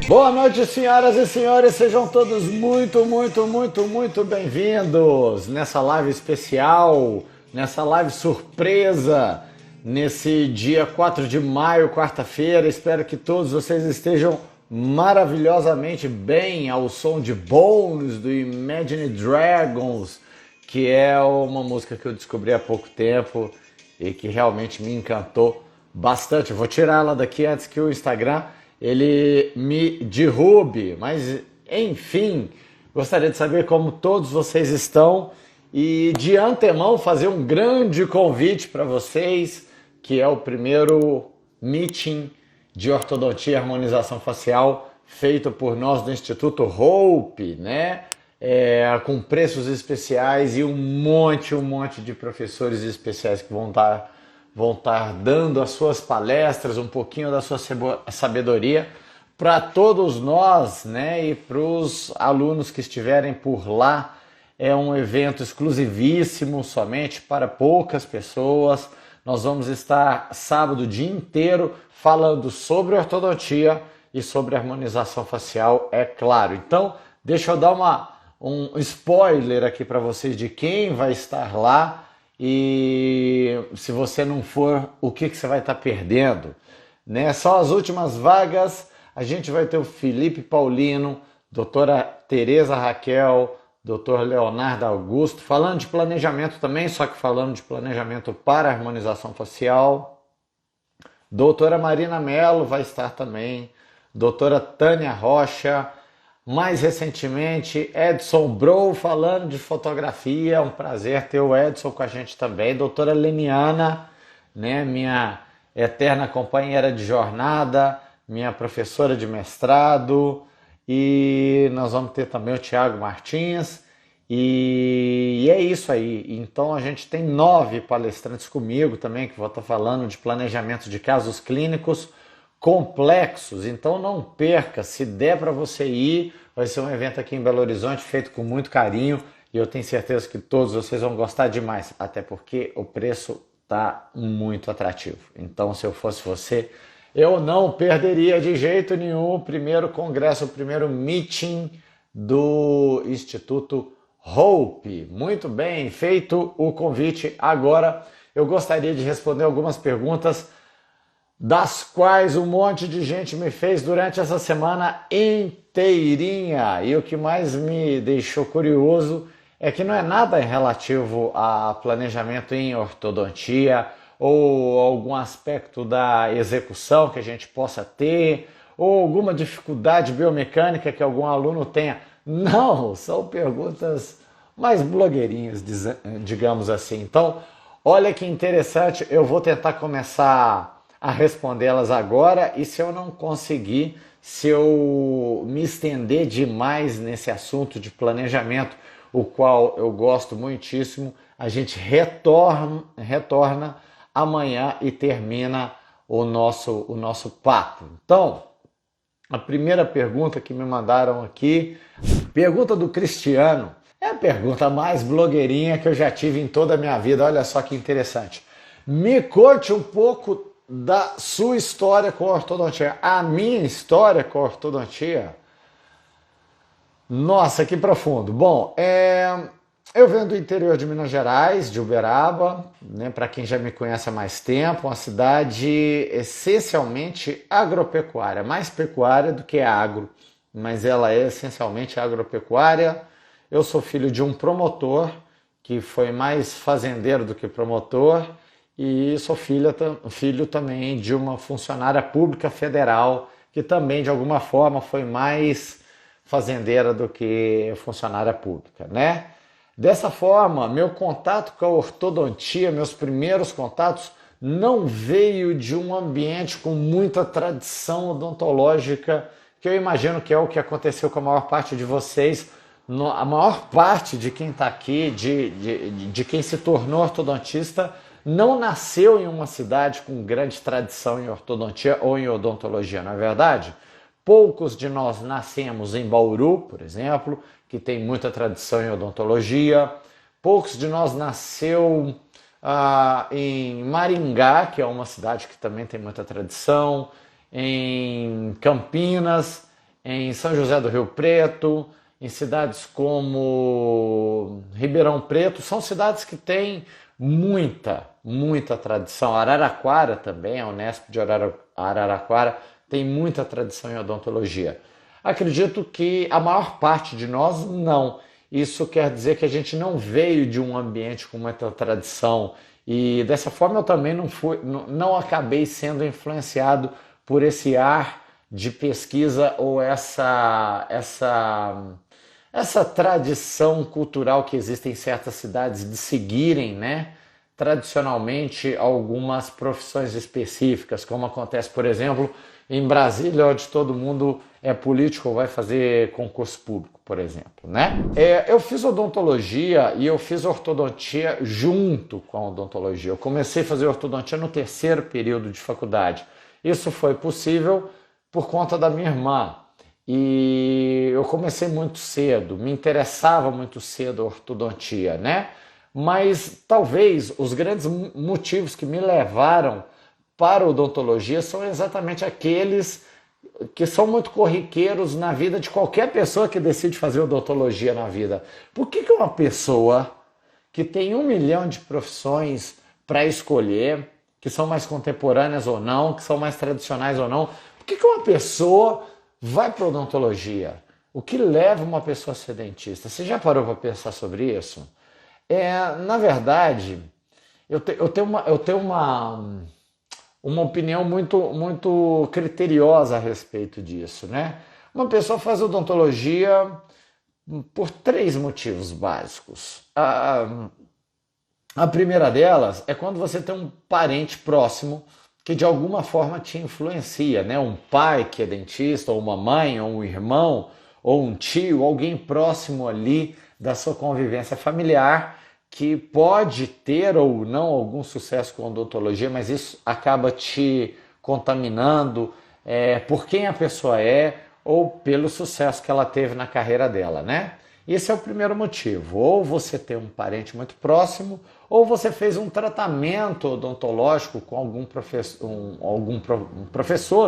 Boa noite, senhoras e senhores, sejam todos muito bem-vindos nessa live especial, nessa live surpresa, nesse dia 4 de maio, quarta-feira. Espero que todos vocês estejam maravilhosamente bem ao som de Bones, do Imagine Dragons, que é uma música que eu descobri há pouco tempo e que realmente me encantou bastante. Eu vou tirar ela daqui antes que o Instagram ele me derrube, mas enfim, gostaria de saber como todos vocês estão e de antemão fazer um grande convite para vocês, que é o primeiro meeting de ortodontia e harmonização facial feito por nós do Instituto Hope, né? Com preços especiais e um monte de professores especiais que vão estar dando as suas palestras, um pouquinho da sua sabedoria para todos nós, né? E para os alunos que estiverem por lá. É um evento exclusivíssimo, somente para poucas pessoas. Nós vamos estar sábado o dia inteiro falando sobre ortodontia e sobre harmonização facial, é claro. Então, deixa eu dar um spoiler aqui para vocês de quem vai estar lá. E se você não for, o que você vai estar perdendo, né? Só as últimas vagas. A gente vai ter o Felipe Paulino, doutora Tereza Raquel, doutor Leonardo Augusto, falando de planejamento também, só que falando de planejamento para harmonização facial. Doutora Marina Mello vai estar também, doutora Tânia Rocha, mais recentemente Edson Bro falando de fotografia. É um prazer ter o Edson com a gente também. Doutora Leniana, né, minha eterna companheira de jornada, minha professora de mestrado. E nós vamos ter também o Thiago Martins. E é isso aí. Então a gente tem 9 palestrantes comigo também, que vou estar falando de planejamento de casos clínicos complexos. Então não perca, se der para você ir, vai ser um evento aqui em Belo Horizonte feito com muito carinho e eu tenho certeza que todos vocês vão gostar demais, até porque o preço está muito atrativo. Então, se eu fosse você, eu não perderia de jeito nenhum o primeiro congresso, o primeiro meeting do Instituto Hope. Muito bem, feito o convite. Agora eu gostaria de responder algumas perguntas das quais um monte de gente me fez durante essa semana inteirinha. E o que mais me deixou curioso é que não é nada relativo a planejamento em ortodontia ou algum aspecto da execução que a gente possa ter ou alguma dificuldade biomecânica que algum aluno tenha. Não, são perguntas mais blogueirinhas, digamos assim. Então, olha que interessante, eu vou tentar começar a respondê-las agora, e se eu não conseguir, se eu me estender demais nesse assunto de planejamento, o qual eu gosto muitíssimo, a gente retorna amanhã e termina o nosso papo. Então, a primeira pergunta que me mandaram aqui, pergunta do Cristiano, é a pergunta mais blogueirinha que eu já tive em toda a minha vida. Olha só que interessante. Me conte um pouco da sua história com a ortodontia. A minha história com a ortodontia? Nossa, que profundo. Bom, eu venho do interior de Minas Gerais, de Uberaba, né? Para quem já me conhece há mais tempo, uma cidade essencialmente agropecuária, mais pecuária do que agro, mas ela é essencialmente agropecuária. Eu sou filho de um promotor, que foi mais fazendeiro do que promotor, e sou filho também de uma funcionária pública federal, que também de alguma forma foi mais fazendeira do que funcionária pública, né? Dessa forma, meu contato com a ortodontia, meus primeiros contatos, não veio de um ambiente com muita tradição odontológica, que eu imagino que é o que aconteceu com a maior parte de vocês. A maior parte de quem está aqui, de quem se tornou ortodontista, não nasceu em uma cidade com grande tradição em ortodontia ou em odontologia, não é verdade? Poucos de nós nascemos em Bauru, por exemplo, que tem muita tradição em odontologia. Poucos de nós nasceu em Maringá, que é uma cidade que também tem muita tradição. em Campinas, em São José do Rio Preto, em cidades como Ribeirão Preto. São cidades que têm muita tradição. Araraquara também, a Unesp de Araraquara tem muita tradição em odontologia. Acredito que a maior parte de nós não. Isso quer dizer que a gente não veio de um ambiente com muita tradição e dessa forma eu também não acabei sendo influenciado por esse ar de pesquisa ou essa tradição cultural que existe em certas cidades de seguirem, né, tradicionalmente algumas profissões específicas, como acontece, por exemplo, em Brasília, onde todo mundo é político ou vai fazer concurso público, por exemplo, né? Eu fiz odontologia e eu fiz ortodontia junto com a odontologia. Eu comecei a fazer ortodontia no terceiro período de faculdade. Isso foi possível por conta da minha irmã. E eu comecei muito cedo, me interessava muito cedo a ortodontia, né? Mas talvez os grandes motivos que me levaram para a odontologia são exatamente aqueles que são muito corriqueiros na vida de qualquer pessoa que decide fazer odontologia na vida. Por que uma pessoa que tem 1 milhão de profissões para escolher, que são mais contemporâneas ou não, que são mais tradicionais ou não, por que uma pessoa vai para odontologia? O que leva uma pessoa a ser dentista? Você já parou para pensar sobre isso? Na verdade, eu tenho uma opinião muito criteriosa a respeito disso, né? Uma pessoa faz odontologia por 3 motivos básicos. A primeira delas é quando você tem um parente próximo que de alguma forma te influencia, né? Um pai que é dentista, ou uma mãe, ou um irmão, ou um tio, alguém próximo ali da sua convivência familiar que pode ter ou não algum sucesso com odontologia, mas isso acaba te contaminando por quem a pessoa é ou pelo sucesso que ela teve na carreira dela, né? Esse é o primeiro motivo. Ou você tem um parente muito próximo, ou você fez um tratamento odontológico com algum professor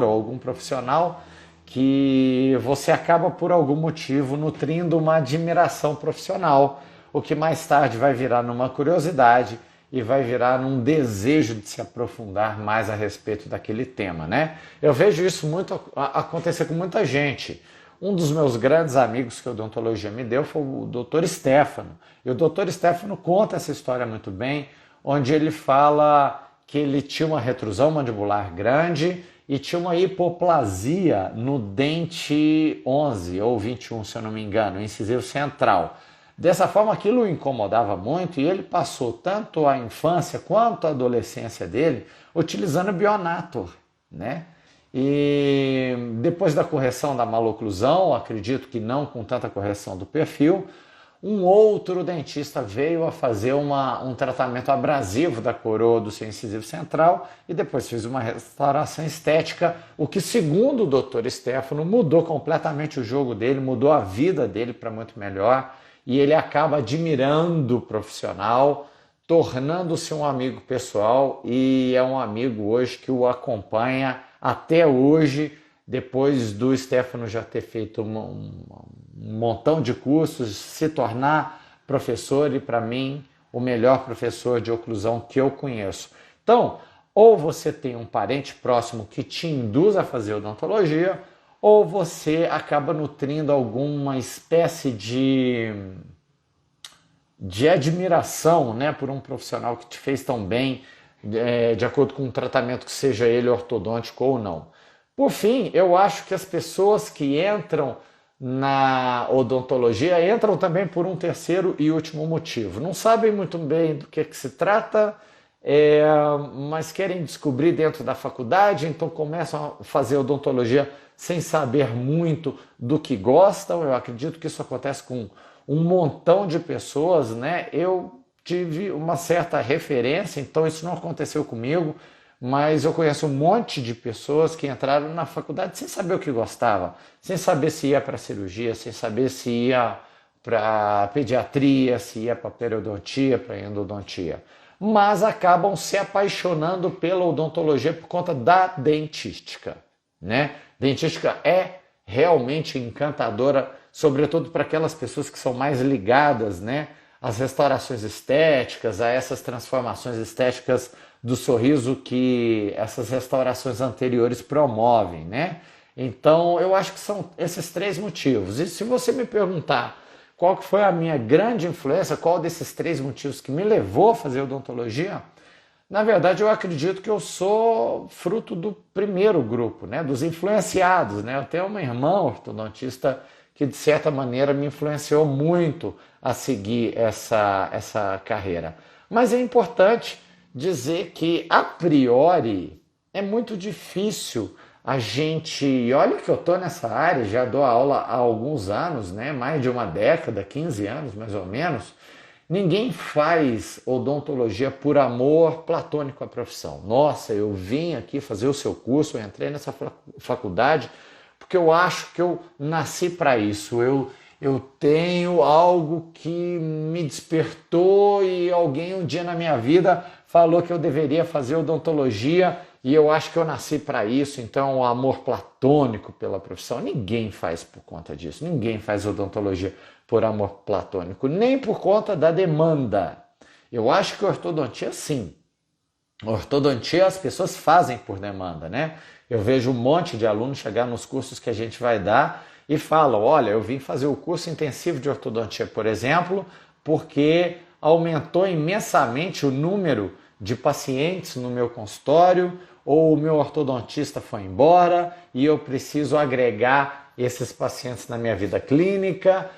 ou algum profissional que você acaba por algum motivo nutrindo uma admiração profissional, o que mais tarde vai virar numa curiosidade e vai virar num desejo de se aprofundar mais a respeito daquele tema, né? Eu vejo isso muito acontecer com muita gente. Um dos meus grandes amigos que a odontologia me deu foi o Dr. Stefano. E o Dr. Stefano conta essa história muito bem, onde ele fala que ele tinha uma retrusão mandibular grande e tinha uma hipoplasia no dente 11 ou 21, se eu não me engano, incisivo central. Dessa forma, aquilo o incomodava muito e ele passou tanto a infância quanto a adolescência dele utilizando Bionator, né? E depois da correção da maloclusão, acredito que não com tanta correção do perfil, um outro dentista veio a fazer um tratamento abrasivo da coroa do seu incisivo central e depois fez uma restauração estética, o que, segundo o Dr. Stefano, mudou completamente o jogo dele, mudou a vida dele para muito melhor e ele acaba admirando o profissional, tornando-se um amigo pessoal e é um amigo hoje que o acompanha até hoje, depois do Stefano já ter feito um montão de cursos, se tornar professor e, para mim, o melhor professor de oclusão que eu conheço. Então, ou você tem um parente próximo que te induz a fazer odontologia, ou você acaba nutrindo alguma espécie de admiração, né, por um profissional que te fez tão bem, de acordo com um tratamento que seja ele ortodôntico ou não. Por fim, eu acho que as pessoas que entram na odontologia entram também por um terceiro e último motivo. Não sabem muito bem do que se trata, mas querem descobrir dentro da faculdade, então começam a fazer odontologia sem saber muito do que gostam. Eu acredito que isso acontece com um montão de pessoas, né? Eu tive uma certa referência, então isso não aconteceu comigo, mas eu conheço um monte de pessoas que entraram na faculdade sem saber o que gostava, sem saber se ia para cirurgia, sem saber se ia para pediatria, se ia para periodontia, para endodontia, mas acabam se apaixonando pela odontologia por conta da dentística, né? Dentística é realmente encantadora, sobretudo para aquelas pessoas que são mais ligadas, né, às restaurações estéticas, a essas transformações estéticas do sorriso que essas restaurações anteriores promovem, né? Então, eu acho que são esses três motivos. E se você me perguntar qual que foi a minha grande influência, qual desses três motivos que me levou a fazer odontologia, na verdade, eu acredito que eu sou fruto do primeiro grupo, né, dos influenciados, né? Eu tenho uma irmã ortodontista que, de certa maneira, me influenciou muito a seguir essa carreira. Mas é importante dizer que, a priori, é muito difícil a gente... Olha que eu estou nessa área, já dou aula há alguns anos, né? Mais de uma década, 15 anos mais ou menos. Ninguém faz odontologia por amor platônico à profissão. Nossa, eu vim aqui fazer o seu curso, eu entrei nessa faculdade porque eu acho que eu nasci para isso. Eu tenho algo que me despertou e alguém um dia na minha vida falou que eu deveria fazer odontologia e eu acho que eu nasci para isso. Então, o amor platônico pela profissão, ninguém faz por conta disso. Ninguém faz odontologia por amor platônico, nem por conta da demanda. Eu acho que ortodontia, sim. Ortodontia as pessoas fazem por demanda, né? Eu vejo um monte de alunos chegar nos cursos que a gente vai dar e falam, olha, eu vim fazer o curso intensivo de ortodontia, por exemplo, porque aumentou imensamente o número de pacientes no meu consultório, ou o meu ortodontista foi embora e eu preciso agregar esses pacientes na minha vida clínica.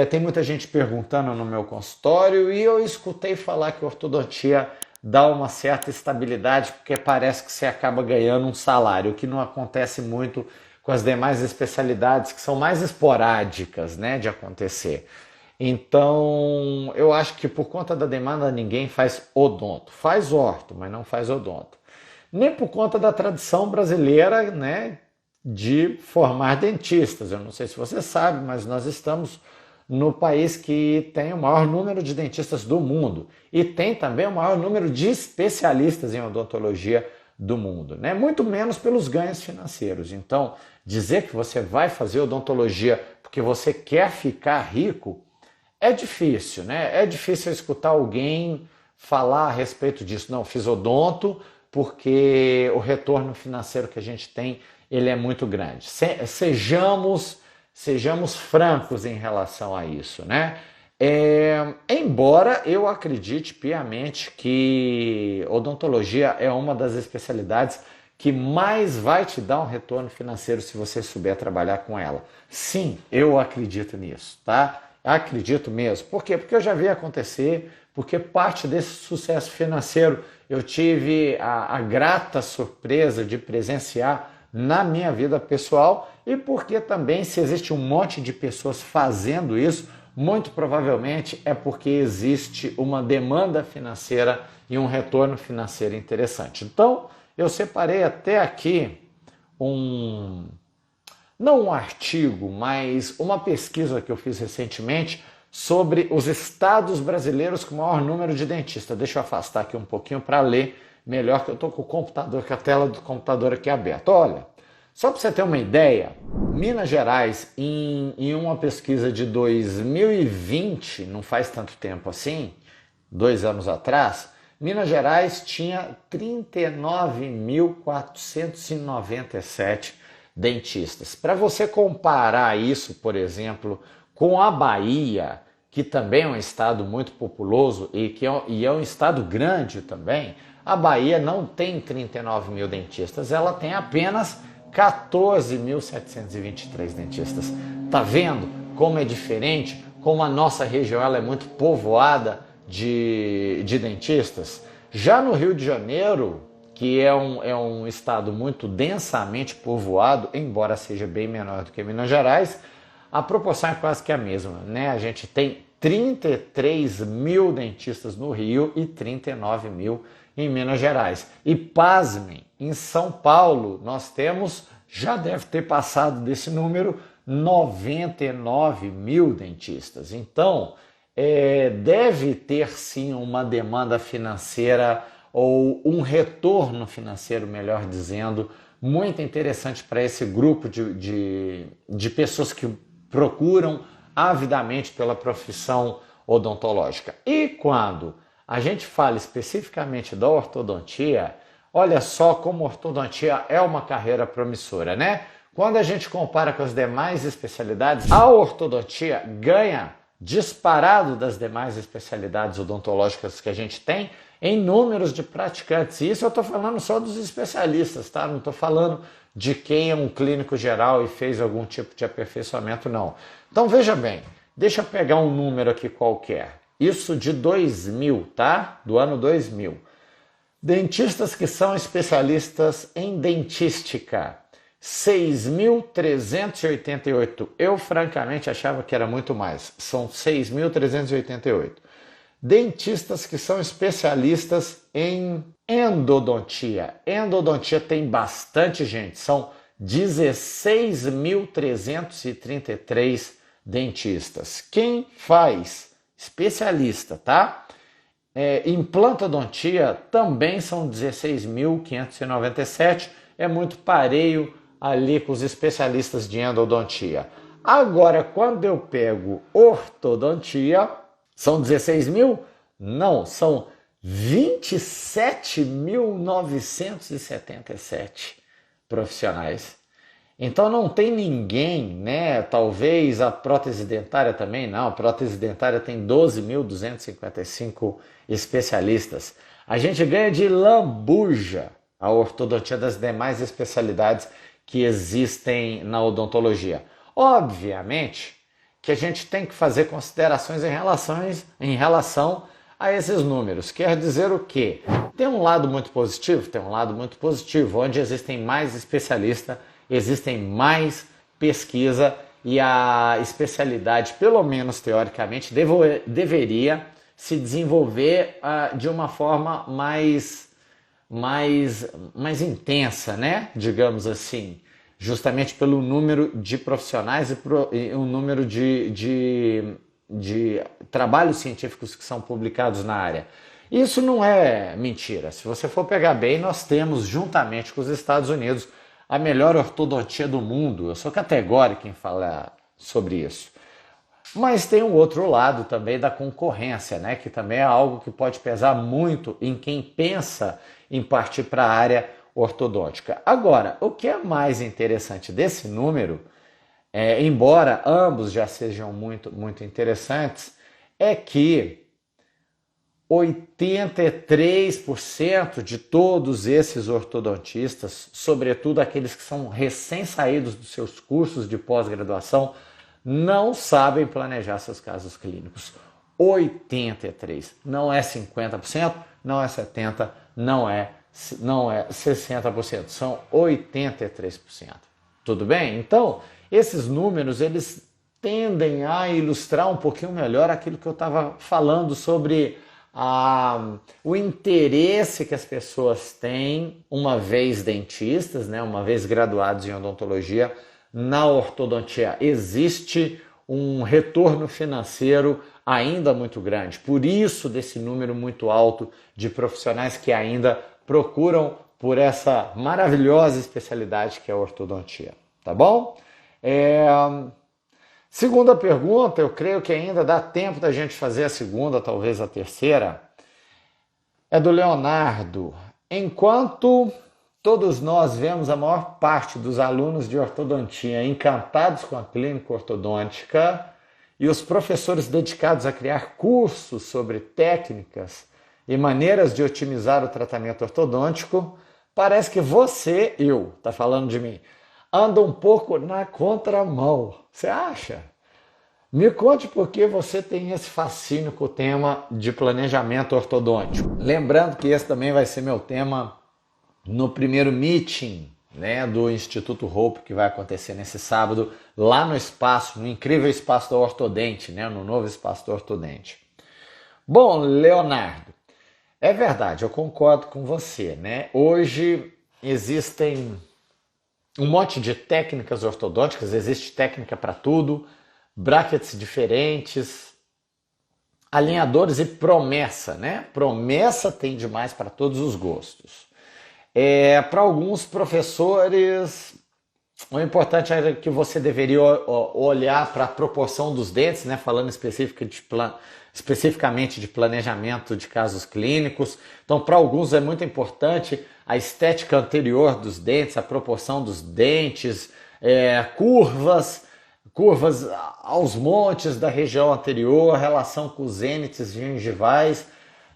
Tem muita gente perguntando no meu consultório e eu escutei falar que a ortodontia dá uma certa estabilidade porque parece que você acaba ganhando um salário, o que não acontece muito com as demais especialidades que são mais esporádicas, né, de acontecer. Então, eu acho que por conta da demanda ninguém faz odonto. Faz orto, mas não faz odonto. Nem por conta da tradição brasileira, né, de formar dentistas. Eu não sei se você sabe, mas nós estamos no país que tem o maior número de dentistas do mundo e tem também o maior número de especialistas em odontologia do mundo, né? Muito menos pelos ganhos financeiros. Então, dizer que você vai fazer odontologia porque você quer ficar rico é difícil, né? É difícil escutar alguém falar a respeito disso. Não, fiz odonto porque o retorno financeiro que a gente tem, ele é muito grande. Sejamos francos em relação a isso, né? Embora eu acredite piamente que odontologia é uma das especialidades que mais vai te dar um retorno financeiro se você souber trabalhar com ela. Sim, eu acredito nisso, tá? Acredito mesmo. Por quê? Porque eu já vi acontecer, porque parte desse sucesso financeiro eu tive a grata surpresa de presenciar na minha vida pessoal e porque também se existe um monte de pessoas fazendo isso, muito provavelmente é porque existe uma demanda financeira e um retorno financeiro interessante. Então, eu separei até aqui não um artigo, mas uma pesquisa que eu fiz recentemente sobre os estados brasileiros com o maior número de dentistas. Deixa eu afastar aqui um pouquinho para ler melhor, que eu estou com o computador, com a tela do computador aqui aberta. Olha, só para você ter uma ideia, Minas Gerais, em uma pesquisa de 2020, não faz tanto tempo assim, 2 anos atrás, Minas Gerais tinha 39.497 dentistas. Para você comparar isso, por exemplo, com a Bahia, que também é um estado muito populoso e é um estado grande também, a Bahia não tem 39 mil dentistas, ela tem apenas 14.723 dentistas. Tá vendo como é diferente? Como a nossa região ela é muito povoada de dentistas? Já no Rio de Janeiro, que é um estado muito densamente povoado, embora seja bem menor do que Minas Gerais, a proporção é quase que a mesma, né? A gente tem 33 mil dentistas no Rio e 39 mil em Minas Gerais. E pasmem, em São Paulo nós temos, já deve ter passado desse número, 99 mil dentistas. Então, deve ter sim uma demanda financeira ou um retorno financeiro, melhor dizendo, muito interessante para esse grupo de pessoas que procuram avidamente pela profissão odontológica. E quando a gente fala especificamente da ortodontia, olha só como a ortodontia é uma carreira promissora, né? Quando a gente compara com as demais especialidades, a ortodontia ganha disparado das demais especialidades odontológicas que a gente tem em números de praticantes. Isso eu estou falando só dos especialistas, tá? Não estou falando de quem é um clínico geral e fez algum tipo de aperfeiçoamento, não. Então veja bem, deixa eu pegar um número aqui qualquer. Isso de 2000, tá? Do ano 2000. Dentistas que são especialistas em dentística, 6.388. Eu, francamente, achava que era muito mais. São 6.388. Dentistas que são especialistas em endodontia. Endodontia tem bastante gente. São 16.333 dentistas. Quem faz? Especialista, tá? Implantodontia também são 16.597. É muito pareio ali com os especialistas de endodontia. Agora, quando eu pego ortodontia, são 16 mil? Não, são 27.977 profissionais. Então não tem ninguém, né? Talvez a prótese dentária também não. A prótese dentária tem 12.255 especialistas. A gente ganha de lambuja a ortodontia das demais especialidades que existem na odontologia. Obviamente que a gente tem que fazer considerações em relação a esses números. Quer dizer o quê? Tem um lado muito positivo? Tem um lado muito positivo, onde existem mais especialistas, existem mais pesquisa e a especialidade, pelo menos teoricamente, deveria se desenvolver de uma forma mais intensa, né? Digamos assim, justamente pelo número de profissionais e o número de trabalhos científicos que são publicados na área. Isso não é mentira. Se você for pegar bem, nós temos, juntamente com os Estados Unidos, a melhor ortodontia do mundo. Eu sou categórico em falar sobre isso. Mas tem um outro lado também da concorrência, né? Que também é algo que pode pesar muito em quem pensa em partir para a área ortodôntica. Agora, o que é mais interessante desse número, embora ambos já sejam muito, muito interessantes, é que 83% de todos esses ortodontistas, sobretudo aqueles que são recém-saídos dos seus cursos de pós-graduação, não sabem planejar seus casos clínicos. 83%. Não é 50%, não é 70%, não é 60%. São 83%. Tudo bem? Então, esses números, eles tendem a ilustrar um pouquinho melhor aquilo que eu estava falando sobre o interesse que as pessoas têm, uma vez dentistas, né, uma vez graduados em odontologia, na ortodontia. Existe um retorno financeiro ainda muito grande, por isso desse número muito alto de profissionais que ainda procuram por essa maravilhosa especialidade que é a ortodontia, tá bom? Segunda pergunta, eu creio que ainda dá tempo da gente fazer a segunda, talvez a terceira, é do Leonardo. Enquanto todos nós vemos a maior parte dos alunos de ortodontia encantados com a clínica ortodôntica e os professores dedicados a criar cursos sobre técnicas e maneiras de otimizar o tratamento ortodôntico, parece que você, tá falando de mim, anda um pouco na contramão. Você acha? Me conte por que você tem esse fascínio com o tema de planejamento ortodôntico. Lembrando que esse também vai ser meu tema no primeiro meeting, né, do Instituto Hope, que vai acontecer nesse sábado, lá no espaço, no incrível espaço da Ortodente, né, no novo espaço da Ortodente. Bom, Leonardo, é verdade, eu concordo com você, né? Hoje existem um monte de técnicas ortodônticas, existe técnica para tudo, brackets diferentes, alinhadores e promessa, né? Promessa tem demais para todos os gostos. Para alguns professores, o importante é que você deveria olhar para a proporção dos dentes, né? Falando especificamente de planejamento de casos clínicos. Então, para alguns é muito importante a estética anterior dos dentes, a proporção dos dentes, curvas aos montes da região anterior, relação com os zênites gengivais.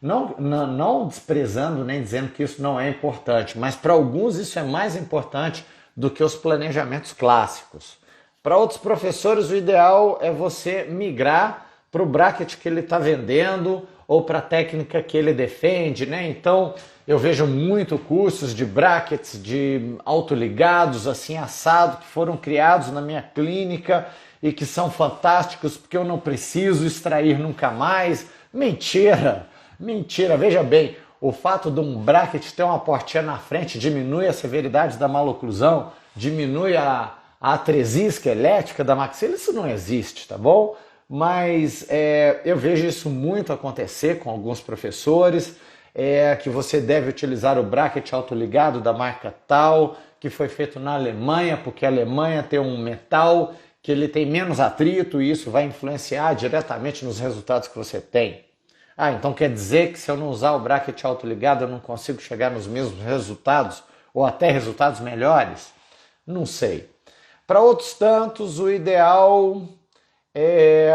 Não desprezando nem dizendo que isso não é importante, mas para alguns isso é mais importante do que os planejamentos clássicos. Para outros professores, o ideal é você migrar para o bracket que ele está vendendo ou para a técnica que ele defende, né? Então, eu vejo muito cursos de brackets, de autoligados, assim, assado, que foram criados na minha clínica e que são fantásticos porque eu não preciso extrair nunca mais. Mentira! Mentira! Veja bem, o fato de um bracket ter uma portinha na frente diminui a severidade da maloclusão, diminui a atresia esquelética da maxila, isso não existe, tá bom? Mas eu vejo isso muito acontecer com alguns professores, que você deve utilizar o bracket autoligado da marca tal, que foi feito na Alemanha, porque a Alemanha tem um metal que ele tem menos atrito e isso vai influenciar diretamente nos resultados que você tem. Ah, então quer dizer que se eu não usar o bracket autoligado eu não consigo chegar nos mesmos resultados ou até resultados melhores? Não sei. Para outros tantos, o ideal é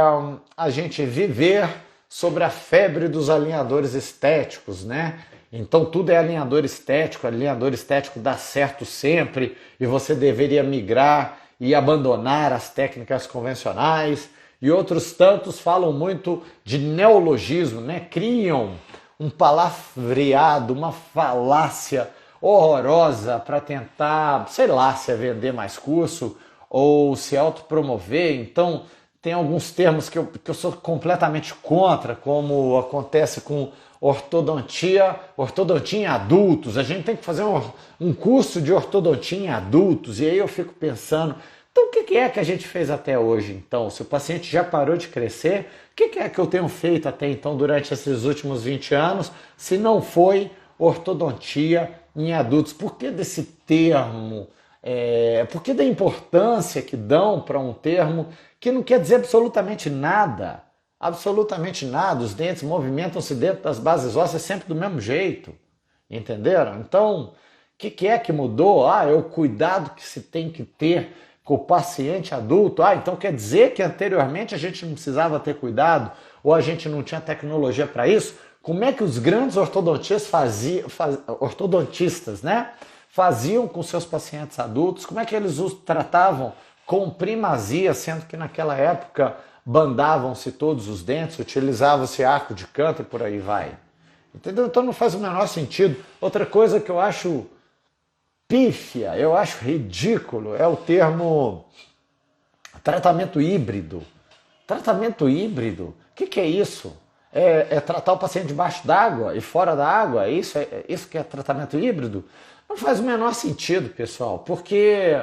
a gente viver sobre a febre dos alinhadores estéticos, né? Então tudo é alinhador estético dá certo sempre e você deveria migrar e abandonar as técnicas convencionais. E outros tantos falam muito de neologismo, né? Criam um palavreado, uma falácia horrorosa para tentar, sei lá, se é vender mais curso ou se autopromover. Então, tem alguns termos que eu sou completamente contra, como acontece com ortodontia em adultos. A gente tem que fazer um curso de ortodontia em adultos, e aí eu fico pensando, então o que é que a gente fez até hoje? Então, se o paciente já parou de crescer, o que é que eu tenho feito até então durante esses últimos 20 anos, se não foi ortodontia em adultos? Por que desse termo? Por que da importância que dão para um termo que não quer dizer absolutamente nada? Absolutamente nada. Os dentes movimentam-se dentro das bases ósseas sempre do mesmo jeito. Entenderam? Então, o que é que mudou? É o cuidado que se tem que ter com o paciente adulto. Então quer dizer que anteriormente a gente não precisava ter cuidado ou a gente não tinha tecnologia para isso? Como é que os grandes ortodontistas, né, faziam com seus pacientes adultos? Como é que eles os tratavam com primazia, sendo que naquela época bandavam-se todos os dentes, utilizava-se arco de canto e por aí vai? Entendeu? Então não faz o menor sentido. Outra coisa que eu acho pífia, eu acho ridículo, é o termo tratamento híbrido. Tratamento híbrido? O que é isso? É tratar o paciente debaixo d'água e fora da água? É isso que é tratamento híbrido? Não faz o menor sentido, pessoal, porque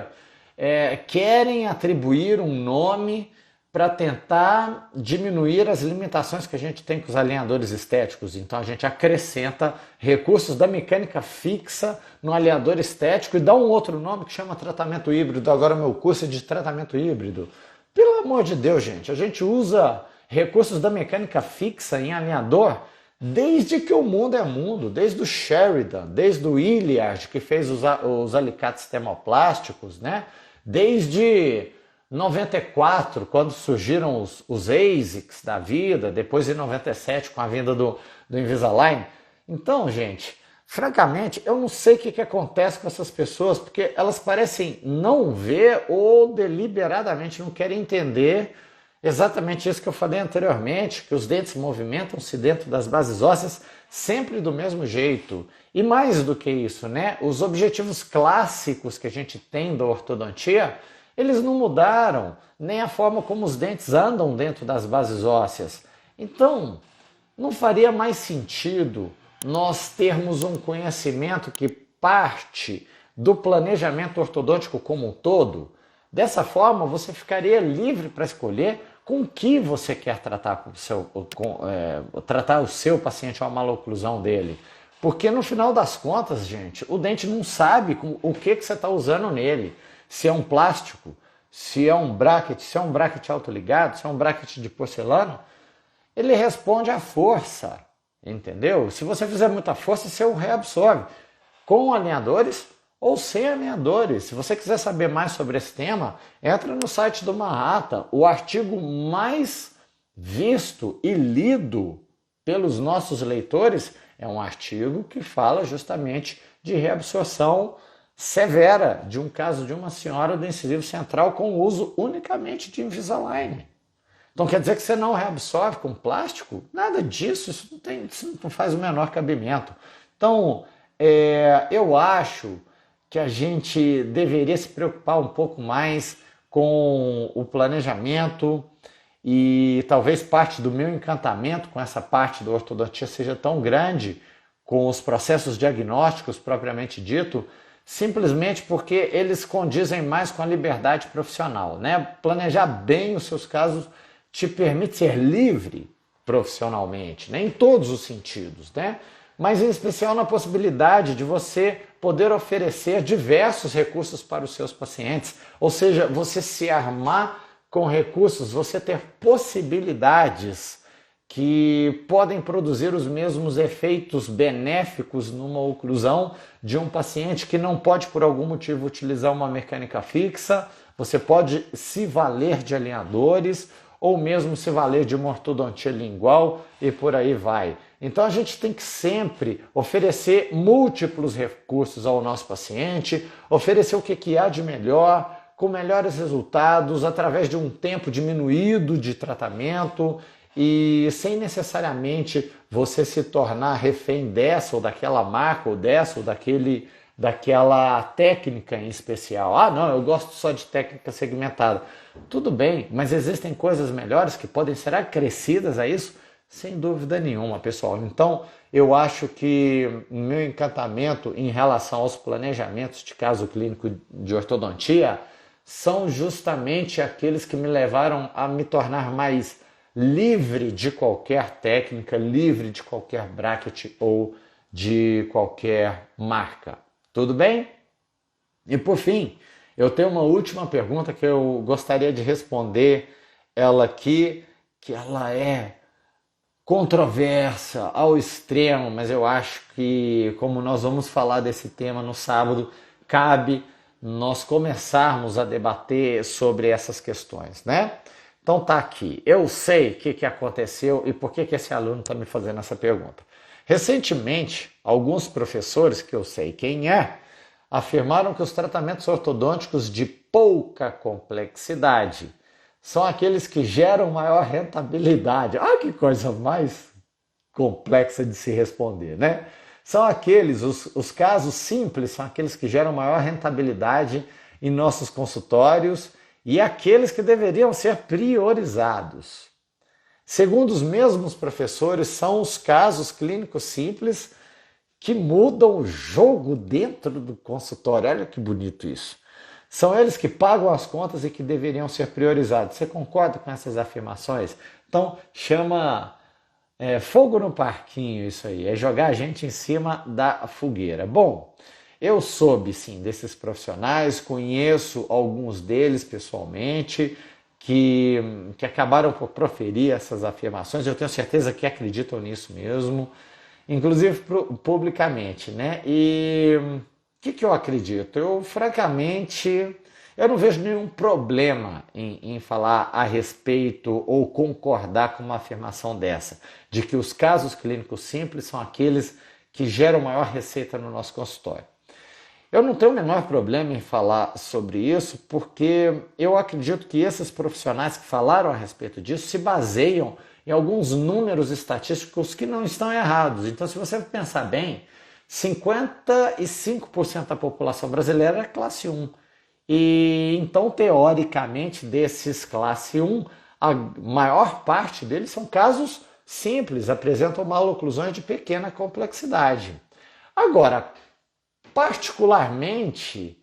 querem atribuir um nome para tentar diminuir as limitações que a gente tem com os alinhadores estéticos. Então a gente acrescenta recursos da mecânica fixa no alinhador estético e dá um outro nome que chama tratamento híbrido. Agora meu curso é de tratamento híbrido. Pelo amor de Deus, gente, a gente usa recursos da mecânica fixa em alinhador desde que o mundo é mundo, desde o Sheridan, desde o Hilliard, que fez os alicates termoplásticos, né? Desde 94, quando surgiram os ASICs da vida, depois em 97 com a vinda do Invisalign. Então, gente, francamente, eu não sei o que acontece com essas pessoas, porque elas parecem não ver ou deliberadamente não querem entender exatamente isso que eu falei anteriormente, que os dentes movimentam-se dentro das bases ósseas sempre do mesmo jeito. E mais do que isso, né? Os objetivos clássicos que a gente tem da ortodontia, eles não mudaram, nem a forma como os dentes andam dentro das bases ósseas. Então, não faria mais sentido nós termos um conhecimento que parte do planejamento ortodôntico como um todo? Dessa forma, você ficaria livre para escolher com o que você quer tratar, tratar o seu paciente ou a maloclusão dele. Porque no final das contas, gente, o dente não sabe o que você está usando nele. Se é um plástico, se é um bracket autoligado, se é um bracket de porcelana, ele responde à força, entendeu? Se você fizer muita força, você o reabsorve. Com alinhadores ou sem alinhadores. Se você quiser saber mais sobre esse tema, entra no site do Manhattan. O artigo mais visto e lido pelos nossos leitores é um artigo que fala justamente de reabsorção severa de um caso de uma senhora do incisivo central com uso unicamente de Invisalign. Então quer dizer que você não reabsorve com plástico? Nada disso, isso não faz o menor cabimento. Então, eu acho que a gente deveria se preocupar um pouco mais com o planejamento e talvez parte do meu encantamento com essa parte da ortodontia seja tão grande com os processos diagnósticos propriamente dito, simplesmente porque eles condizem mais com a liberdade profissional, né? Planejar bem os seus casos te permite ser livre profissionalmente, né? Em todos os sentidos, né? Mas em especial na possibilidade de você poder oferecer diversos recursos para os seus pacientes, ou seja, você se armar com recursos, você ter possibilidades que podem produzir os mesmos efeitos benéficos numa oclusão de um paciente que não pode por algum motivo utilizar uma mecânica fixa, você pode se valer de alinhadores ou mesmo se valer de uma ortodontia lingual e por aí vai. Então a gente tem que sempre oferecer múltiplos recursos ao nosso paciente, oferecer o que há de melhor, com melhores resultados, através de um tempo diminuído de tratamento e sem necessariamente você se tornar refém dessa ou daquela marca ou dessa ou daquela técnica em especial. Ah, não, eu gosto só de técnica segmentada. Tudo bem, mas existem coisas melhores que podem ser acrescidas a isso? Sem dúvida nenhuma, pessoal. Então, eu acho que o meu encantamento em relação aos planejamentos de caso clínico de ortodontia são justamente aqueles que me levaram a me tornar mais livre de qualquer técnica, livre de qualquer bracket ou de qualquer marca. Tudo bem? E por fim, eu tenho uma última pergunta que eu gostaria de responder ela aqui, que ela é controversa ao extremo, mas eu acho que, como nós vamos falar desse tema no sábado, cabe nós começarmos a debater sobre essas questões, né? Então tá aqui, eu sei o que aconteceu e por que esse aluno está me fazendo essa pergunta. Recentemente, alguns professores, que eu sei quem é, afirmaram que os tratamentos ortodônticos de pouca complexidade são aqueles que geram maior rentabilidade. Ah, que coisa mais complexa de se responder, né? São aqueles, os casos simples, são aqueles que geram maior rentabilidade em nossos consultórios e aqueles que deveriam ser priorizados. Segundo os mesmos professores, são os casos clínicos simples que mudam o jogo dentro do consultório. Olha que bonito isso. São eles que pagam as contas e que deveriam ser priorizados. Você concorda com essas afirmações? Então, chama fogo no parquinho isso aí. É jogar a gente em cima da fogueira. Bom, eu soube sim desses profissionais, conheço alguns deles pessoalmente, que acabaram por proferir essas afirmações. Eu tenho certeza que acreditam nisso mesmo, inclusive publicamente, né? E o que eu acredito? Eu, francamente, eu não vejo nenhum problema em falar a respeito ou concordar com uma afirmação dessa, de que os casos clínicos simples são aqueles que geram maior receita no nosso consultório. Eu não tenho o menor problema em falar sobre isso, porque eu acredito que esses profissionais que falaram a respeito disso se baseiam em alguns números estatísticos que não estão errados. Então, se você pensar bem, 55% da população brasileira é classe 1. E então, teoricamente, desses classe 1, a maior parte deles são casos simples, apresentam maloclusões de pequena complexidade. Agora, particularmente,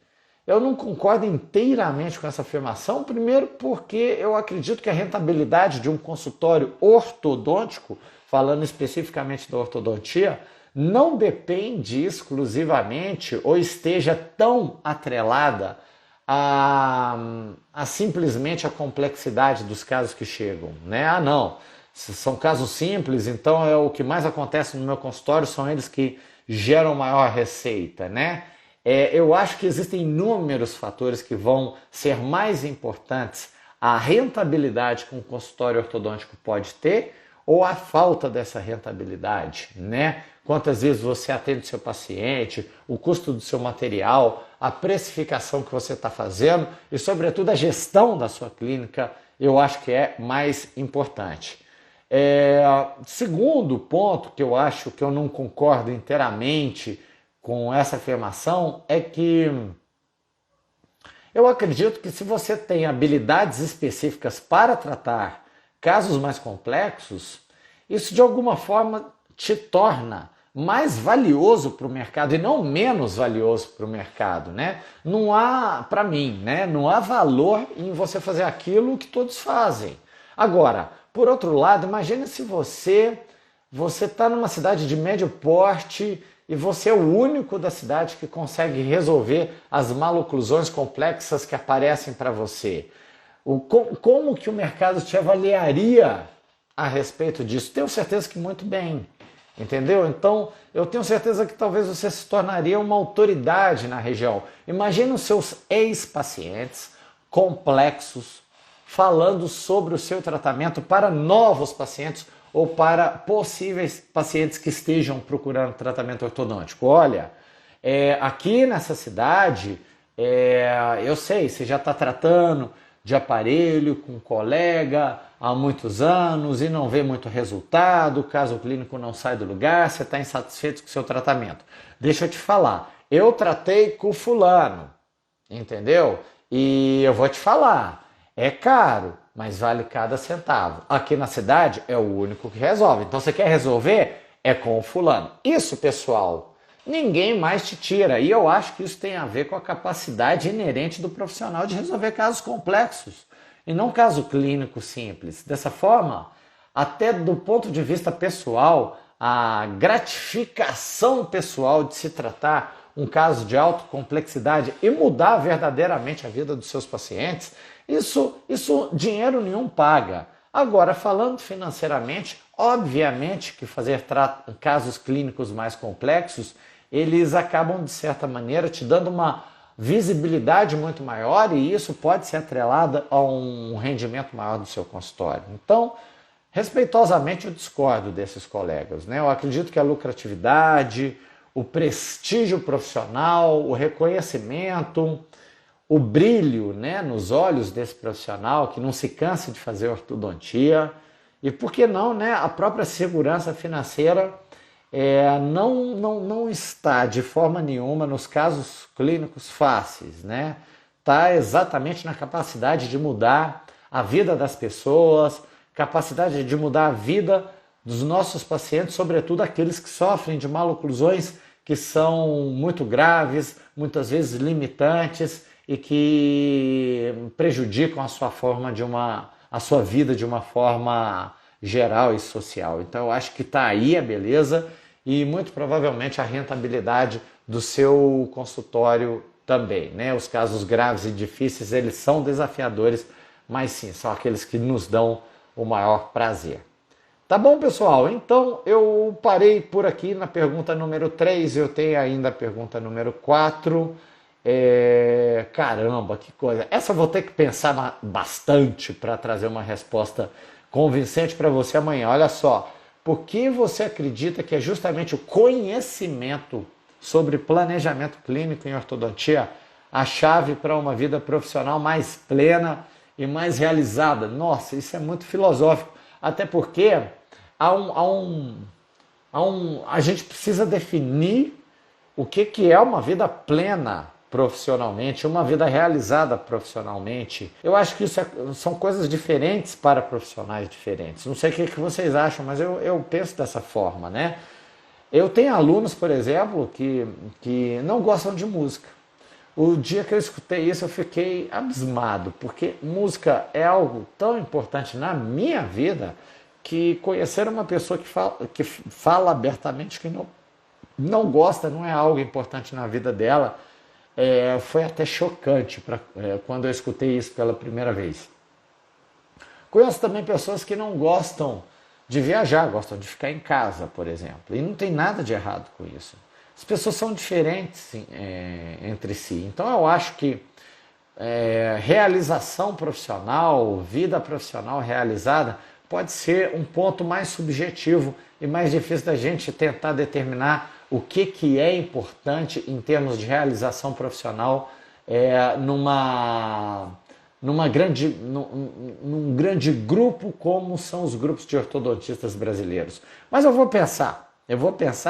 eu não concordo inteiramente com essa afirmação, primeiro porque eu acredito que a rentabilidade de um consultório ortodôntico, falando especificamente da ortodontia, não depende exclusivamente ou esteja tão atrelada a simplesmente a complexidade dos casos que chegam, né? Ah, não, se são casos simples, então é o que mais acontece no meu consultório, são eles que geram maior receita, né? Eu acho que existem inúmeros fatores que vão ser mais importantes a rentabilidade que um consultório ortodôntico pode ter ou a falta dessa rentabilidade, né? Quantas vezes você atende seu paciente, o custo do seu material, a precificação que você está fazendo e, sobretudo, a gestão da sua clínica, eu acho que é mais importante. Segundo ponto que eu acho que eu não concordo inteiramente com essa afirmação é que eu acredito que se você tem habilidades específicas para tratar casos mais complexos, isso de alguma forma te torna mais valioso para o mercado e não menos valioso para o mercado, né? Não há, para mim, né? Não há valor em você fazer aquilo que todos fazem. Agora, por outro lado, imagine se você está numa cidade de médio porte e você é o único da cidade que consegue resolver as maloclusões complexas que aparecem para você. Como que o mercado te avaliaria a respeito disso? Tenho certeza que muito bem, entendeu? Então, eu tenho certeza que talvez você se tornaria uma autoridade na região. Imagina os seus ex-pacientes complexos falando sobre o seu tratamento para novos pacientes ou para possíveis pacientes que estejam procurando tratamento ortodôntico. Olha, aqui nessa cidade, eu sei, você já está tratando de aparelho com um colega há muitos anos e não vê muito resultado, o caso clínico não sai do lugar, você está insatisfeito com o seu tratamento. Deixa eu te falar, eu tratei com fulano, entendeu? E eu vou te falar, é caro, mas vale cada centavo. Aqui na cidade é o único que resolve. Então você quer resolver? É com o fulano. Isso, pessoal, ninguém mais te tira. E eu acho que isso tem a ver com a capacidade inerente do profissional de resolver casos complexos e não caso clínico simples. Dessa forma, até do ponto de vista pessoal, a gratificação pessoal de se tratar um caso de alta complexidade e mudar verdadeiramente a vida dos seus pacientes, isso dinheiro nenhum paga. Agora, falando financeiramente, obviamente que fazer casos clínicos mais complexos, eles acabam, de certa maneira, te dando uma visibilidade muito maior e isso pode ser atrelado a um rendimento maior do seu consultório. Então, respeitosamente, eu discordo desses colegas, né? Eu acredito que a lucratividade, o prestígio profissional, o reconhecimento, o brilho, né, nos olhos desse profissional que não se cansa de fazer ortodontia e, por que não, né, a própria segurança financeira não está de forma nenhuma nos casos clínicos fáceis, né? Está exatamente na capacidade de mudar a vida das pessoas, capacidade de mudar a vida dos nossos pacientes, sobretudo aqueles que sofrem de maloclusões que são muito graves, muitas vezes limitantes e que prejudicam a sua vida de uma forma geral e social. Então eu acho que está aí a beleza e muito provavelmente a rentabilidade do seu consultório também, né? Os casos graves e difíceis, eles são desafiadores, mas sim, são aqueles que nos dão o maior prazer. Tá bom, pessoal? Então eu parei por aqui na pergunta número 3, eu tenho ainda a pergunta número 4. Caramba, que coisa. Essa eu vou ter que pensar bastante para trazer uma resposta convincente para você amanhã. Olha só, por que você acredita que é justamente o conhecimento sobre planejamento clínico em ortodontia a chave para uma vida profissional mais plena e mais realizada? Nossa, isso é muito filosófico, até porque a gente precisa definir o que é uma vida plena profissionalmente, uma vida realizada profissionalmente. Eu acho que isso são coisas diferentes para profissionais diferentes. Não sei o que vocês acham, mas eu penso dessa forma, né? Eu tenho alunos, por exemplo, que não gostam de música. O dia que eu escutei isso, eu fiquei abismado, porque música é algo tão importante na minha vida que conhecer uma pessoa que fala abertamente não gosta, não é algo importante na vida dela. Foi até chocante quando eu escutei isso pela primeira vez. Conheço também pessoas que não gostam de viajar, gostam de ficar em casa, por exemplo. E não tem nada de errado com isso. As pessoas são diferentes entre si. Então eu acho que realização profissional, vida profissional realizada, pode ser um ponto mais subjetivo e mais difícil da gente tentar determinar o que é importante em termos de realização profissional num grande grupo como são os grupos de ortodontistas brasileiros. Mas eu vou pensar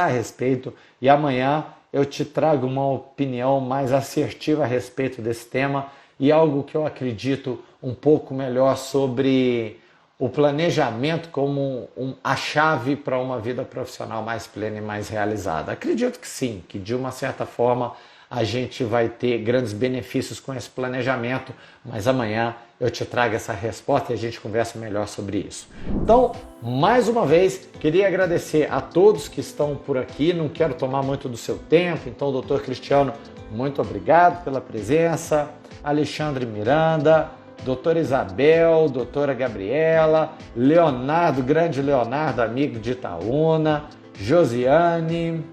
a respeito e amanhã eu te trago uma opinião mais assertiva a respeito desse tema e algo que eu acredito um pouco melhor sobre o planejamento como a chave para uma vida profissional mais plena e mais realizada. Acredito que sim, que de uma certa forma a gente vai ter grandes benefícios com esse planejamento, mas amanhã eu te trago essa resposta e a gente conversa melhor sobre isso. Então, mais uma vez, queria agradecer a todos que estão por aqui, não quero tomar muito do seu tempo, então, doutor Cristiano, muito obrigado pela presença, Alexandre Miranda, doutora Isabel, doutora Gabriela, Leonardo, grande Leonardo, amigo de Itaúna, Josiane,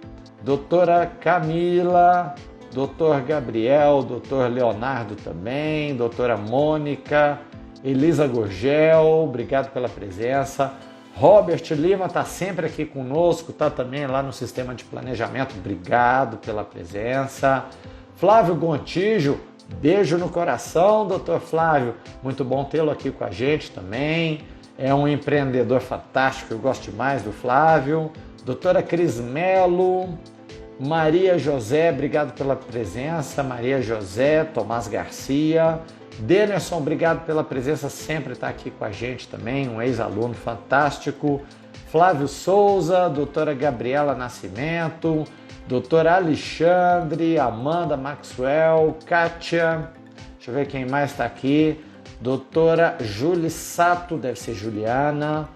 doutora Camila, doutor Gabriel, doutor Leonardo também, doutora Mônica, Elisa Gurgel, obrigado pela presença. Robert Lima está sempre aqui conosco, está também lá no sistema de planejamento, obrigado pela presença. Flávio Gontijo, beijo no coração, doutor Flávio, muito bom tê-lo aqui com a gente também. É um empreendedor fantástico, eu gosto demais do Flávio. Doutora Cris Melo, Maria José, obrigado pela presença. Maria José, Tomás Garcia. Dennerson, obrigado pela presença, sempre está aqui com a gente também, um ex-aluno fantástico. Flávio Souza, doutora Gabriela Nascimento, doutor Alexandre, Amanda Maxwell, Kátia, deixa eu ver quem mais está aqui, doutora Julie Sato, deve ser Juliana,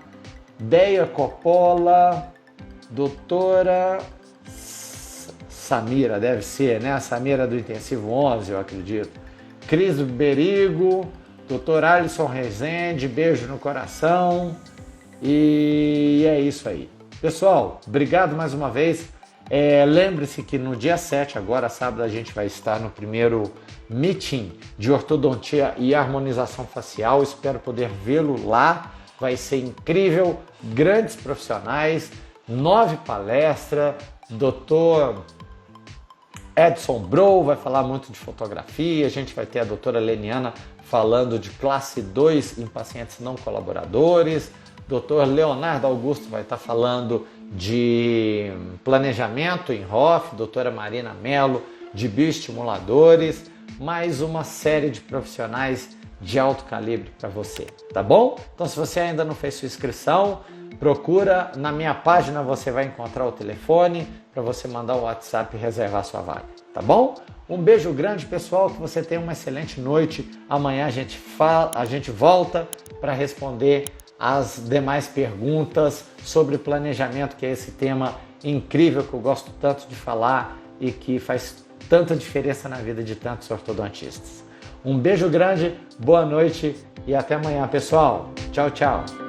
Deia Coppola, doutora Samira, deve ser, né? A Samira do Intensivo 11, eu acredito. Cris Berigo, doutor Alisson Rezende, beijo no coração. E é isso aí. Pessoal, obrigado mais uma vez. Lembre-se que no dia 7, agora sábado, a gente vai estar no primeiro meeting de ortodontia e harmonização facial. Espero poder vê-lo lá. Vai ser incrível, grandes profissionais, 9 palestras, doutor Edson Bro vai falar muito de fotografia, a gente vai ter a doutora Leniana falando de classe 2 em pacientes não colaboradores, doutor Leonardo Augusto vai estar falando de planejamento em ROF, doutora Marina Mello de bioestimuladores, mais uma série de profissionais de alto calibre para você, tá bom? Então se você ainda não fez sua inscrição, procura na minha página, você vai encontrar o telefone para você mandar o WhatsApp e reservar sua vaga, tá bom? Um beijo grande, pessoal, que você tenha uma excelente noite. Amanhã a gente volta para responder as demais perguntas sobre planejamento, que é esse tema incrível que eu gosto tanto de falar e que faz tanta diferença na vida de tantos ortodontistas. Um beijo grande, boa noite e até amanhã, pessoal. Tchau, tchau.